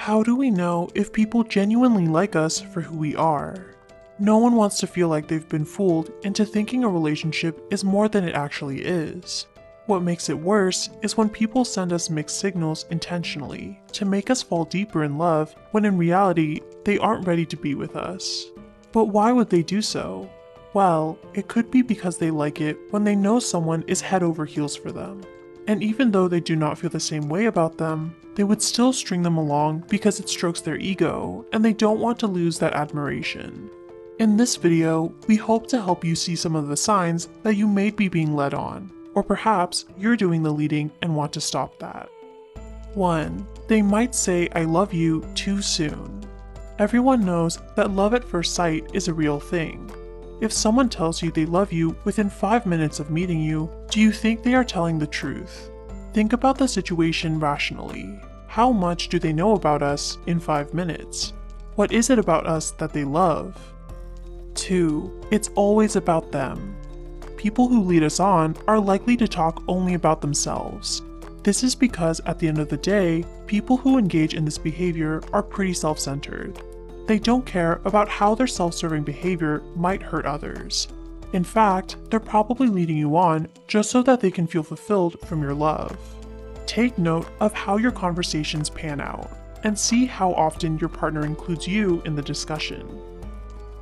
How do we know if people genuinely like us for who we are? No one wants to feel like they've been fooled into thinking a relationship is more than it actually is. What makes it worse is when people send us mixed signals intentionally to make us fall deeper in love when in reality, they aren't ready to be with us. But why would they do so? Well, it could be because they like it when they know someone is head over heels for them. And even though they do not feel the same way about them, they would still string them along because it strokes their ego and they don't want to lose that admiration. In this video, we hope to help you see some of the signs that you may be being led on, or perhaps you're doing the leading and want to stop that. 1. They might say "I love you" too soon. Everyone knows that love at first sight is a real thing. If someone tells you they love you within 5 minutes of meeting you, do you think they are telling the truth? Think about the situation rationally. How much do they know about us in 5 minutes? What is it about us that they love? 2. It's always about them. People who lead us on are likely to talk only about themselves. This is because at the end of the day, people who engage in this behavior are pretty self-centered. They don't care about how their self-serving behavior might hurt others. In fact, they're probably leading you on just so that they can feel fulfilled from your love. Take note of how your conversations pan out, and see how often your partner includes you in the discussion.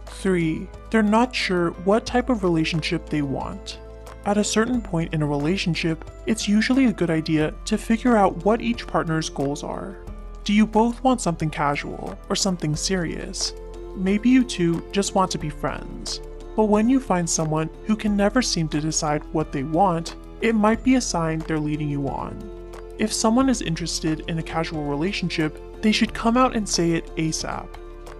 3. They're not sure what type of relationship they want. At a certain point in a relationship, it's usually a good idea to figure out what each partner's goals are. Do you both want something casual or something serious? Maybe you two just want to be friends. But when you find someone who can never seem to decide what they want, it might be a sign they're leading you on. If someone is interested in a casual relationship, they should come out and say it ASAP.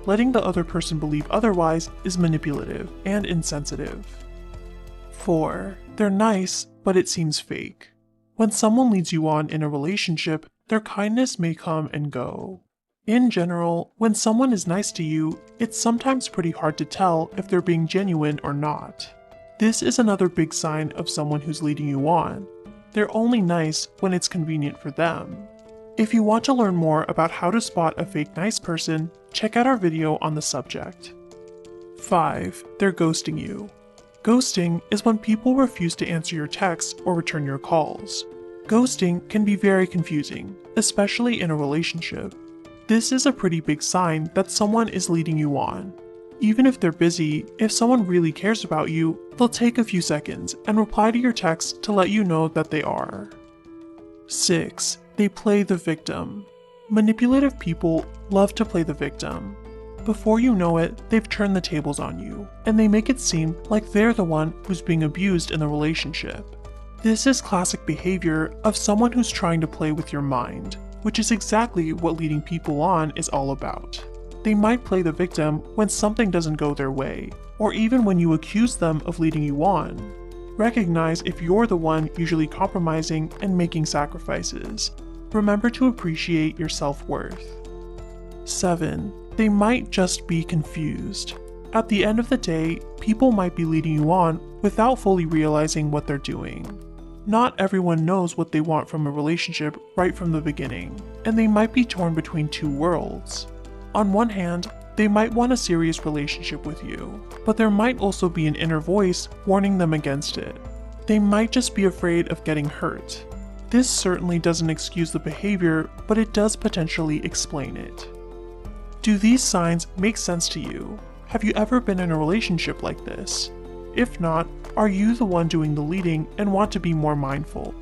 Letting the other person believe otherwise is manipulative and insensitive. 4. They're nice, but it seems fake. When someone leads you on in a relationship, their kindness may come and go. In general, when someone is nice to you, it's sometimes pretty hard to tell if they're being genuine or not. This is another big sign of someone who's leading you on. They're only nice when it's convenient for them. If you want to learn more about how to spot a fake nice person, check out our video on the subject. 5. They're ghosting you. Ghosting is when people refuse to answer your texts or return your calls. Ghosting can be very confusing, especially in a relationship. This is a pretty big sign that someone is leading you on. Even if they're busy, if someone really cares about you, they'll take a few seconds and reply to your text to let you know that they are. 6. They play the victim. Manipulative people love to play the victim. Before you know it, they've turned the tables on you, and they make it seem like they're the one who's being abused in the relationship. This is classic behavior of someone who's trying to play with your mind, which is exactly what leading people on is all about. They might play the victim when something doesn't go their way, or even when you accuse them of leading you on. Recognize if you're the one usually compromising and making sacrifices. Remember to appreciate your self-worth. 7. They might just be confused. At the end of the day, people might be leading you on without fully realizing what they're doing. Not everyone knows what they want from a relationship right from the beginning, and they might be torn between two worlds. On one hand, they might want a serious relationship with you, but there might also be an inner voice warning them against it. They might just be afraid of getting hurt. This certainly doesn't excuse the behavior, but it does potentially explain it. Do these signs make sense to you? Have you ever been in a relationship like this? If not, are you the one doing the leading and want to be more mindful?